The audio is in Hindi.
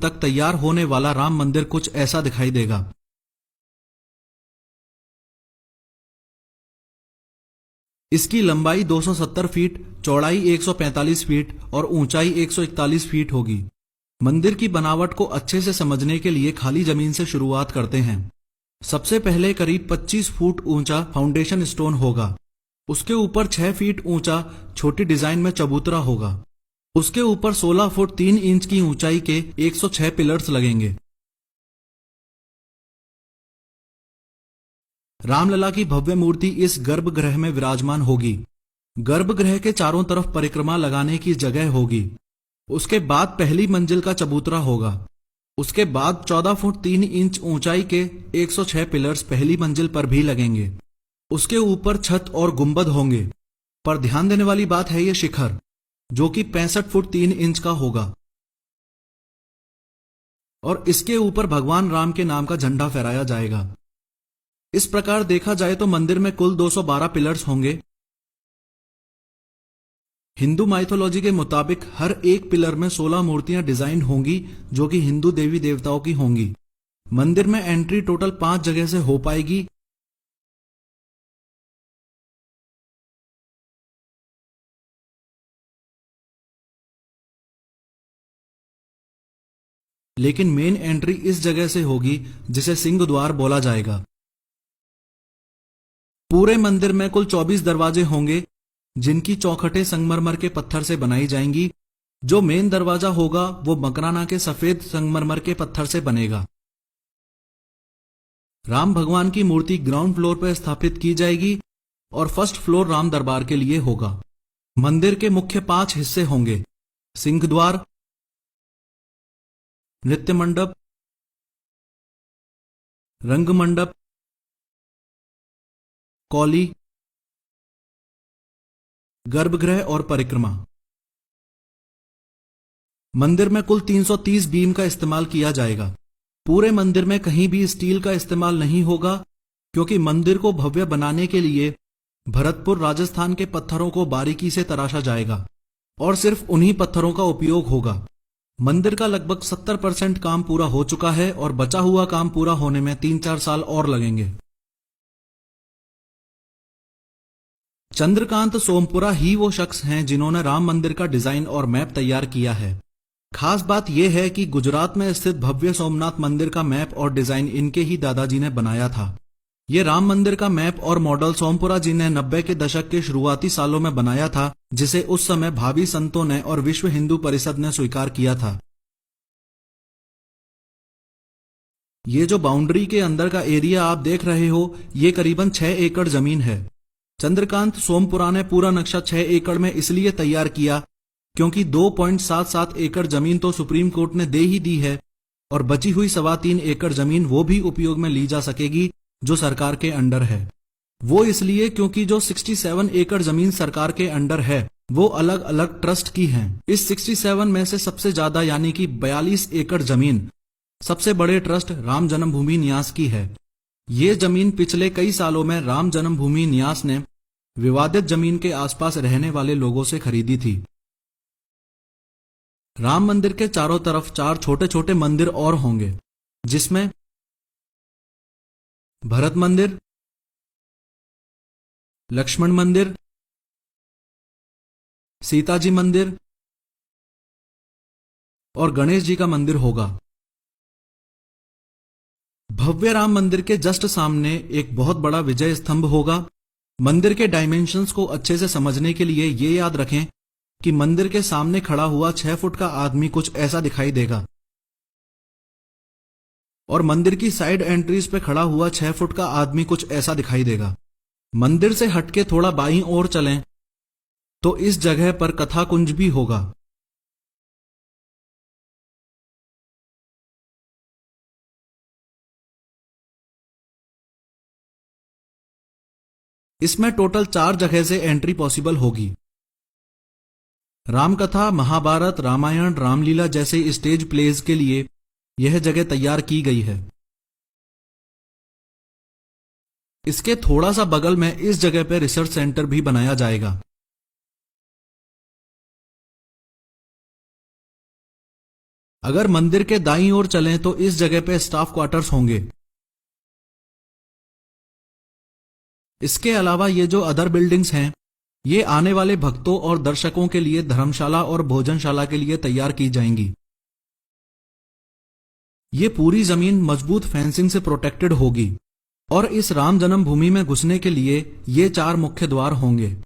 तक तैयार होने वाला राम मंदिर कुछ ऐसा दिखाई देगा। इसकी लंबाई 270 फीट, चौड़ाई 145 फीट और ऊंचाई 141 फीट होगी। मंदिर की बनावट को अच्छे से समझने के लिए खाली जमीन से शुरुआत करते हैं। सबसे पहले करीब 25 फुट ऊंचा फाउंडेशन स्टोन होगा। उसके ऊपर 6 फीट ऊंचा छोटी डिजाइन में चबूतरा होगा। उसके ऊपर 16 फुट 3 इंच की ऊंचाई के 106 पिलर्स लगेंगे। रामलला की भव्य मूर्ति इस गर्भगृह में विराजमान होगी। गर्भगृह के चारों तरफ परिक्रमा लगाने की जगह होगी। उसके बाद पहली मंजिल का चबूतरा होगा। उसके बाद 14 फुट 3 इंच ऊंचाई के 106 पिलर्स पहली मंजिल पर भी लगेंगे। उसके ऊपर छत और गुंबद होंगे। पर ध्यान देने वाली बात है ये शिखर, जो कि 65 फुट 3 इंच का होगा और इसके ऊपर भगवान राम के नाम का झंडा फहराया जाएगा। इस प्रकार देखा जाए तो मंदिर में कुल 212 पिलर्स होंगे। हिंदू माइथोलॉजी के मुताबिक हर एक पिलर में 16 मूर्तियां डिजाइन होंगी, जो कि हिंदू देवी देवताओं की होंगी। मंदिर में एंट्री टोटल 5 जगह से हो पाएगी। लेकिन मेन एंट्री इस जगह से होगी जिसे सिंह द्वार बोला जाएगा। पूरे मंदिर में कुल 24 दरवाजे होंगे, जिनकी चौखटें संगमरमर के पत्थर से बनाई जाएंगी। जो मेन दरवाजा होगा वो मकराना के सफेद संगमरमर के पत्थर से बनेगा। राम भगवान की मूर्ति ग्राउंड फ्लोर पर स्थापित की जाएगी और फर्स्ट फ्लोर राम दरबार के लिए होगा। मंदिर के मुख्य 5 हिस्से होंगे: सिंह द्वार, नृत्य मंडप, रंग मंडप, कौली, गर्भगृह और परिक्रमा। मंदिर में कुल 330 बीम का इस्तेमाल किया जाएगा। पूरे मंदिर में कहीं भी स्टील का इस्तेमाल नहीं होगा, क्योंकि मंदिर को भव्य बनाने के लिए भरतपुर राजस्थान के पत्थरों को बारीकी से तराशा जाएगा और सिर्फ उन्हीं पत्थरों का उपयोग होगा। मंदिर का लगभग 70% काम पूरा हो चुका है और बचा हुआ काम पूरा होने में 3-4 साल और लगेंगे। चंद्रकांत सोमपुरा ही वो शख्स हैं जिन्होंने राम मंदिर का डिजाइन और मैप तैयार किया है। खास बात यह है कि गुजरात में स्थित भव्य सोमनाथ मंदिर का मैप और डिजाइन इनके ही दादाजी ने बनाया था। ये राम मंदिर का मैप और मॉडल सोमपुरा जी ने 90 के दशक के शुरुआती सालों में बनाया था, जिसे उस समय भावी संतों ने और विश्व हिंदू परिषद ने स्वीकार किया था। ये जो बाउंड्री के अंदर का एरिया आप देख रहे हो, ये करीबन 6 एकड़ जमीन है। चंद्रकांत सोमपुरा ने पूरा नक्शा 6 एकड़ में इसलिए तैयार किया क्योंकि 2.77 एकड़ जमीन तो सुप्रीम कोर्ट ने दे ही दी है और बची हुई 3.25 एकड़ जमीन वो भी उपयोग में ली जा सकेगी जो सरकार के अंडर है। वो इसलिए क्योंकि जो 67 एकड़ जमीन सरकार के अंडर है वो अलग अलग ट्रस्ट की हैं। इस 67 में से सबसे ज्यादा यानी कि 42 एकड़ जमीन सबसे बड़े ट्रस्ट राम जन्मभूमि न्यास की है। ये जमीन पिछले कई सालों में राम जन्मभूमि न्यास ने विवादित जमीन के आसपास रहने वाले लोगों से खरीदी थी। राम मंदिर के चारों तरफ 4 छोटे छोटे मंदिर और होंगे, जिसमें भरत मंदिर, लक्ष्मण मंदिर, सीताजी मंदिर और गणेश जी का मंदिर होगा। भव्य राम मंदिर के जस्ट सामने एक बहुत बड़ा विजय स्तंभ होगा। मंदिर के डायमेंशंस को अच्छे से समझने के लिए ये याद रखें कि मंदिर के सामने खड़ा हुआ 6 फुट का आदमी कुछ ऐसा दिखाई देगा और मंदिर की साइड एंट्रीज पे खड़ा हुआ 6 फुट का आदमी कुछ ऐसा दिखाई देगा। मंदिर से हटके थोड़ा बाईं ओर चलें तो इस जगह पर कथा कुंज भी होगा। इसमें टोटल 4 जगह से एंट्री पॉसिबल होगी। रामकथा, महाभारत, रामायण, रामलीला जैसे स्टेज प्लेज के लिए यह जगह तैयार की गई है। इसके थोड़ा सा बगल में इस जगह पर रिसर्च सेंटर भी बनाया जाएगा। अगर मंदिर के दाईं ओर चलें तो इस जगह पे स्टाफ क्वार्टर्स होंगे। इसके अलावा ये जो अदर बिल्डिंग्स हैं, ये आने वाले भक्तों और दर्शकों के लिए धर्मशाला और भोजनशाला के लिए तैयार की जाएंगी। ये पूरी जमीन मजबूत फेंसिंग से प्रोटेक्टेड होगी और इस राम जन्मभूमि में घुसने के लिए ये 4 मुख्य द्वार होंगे।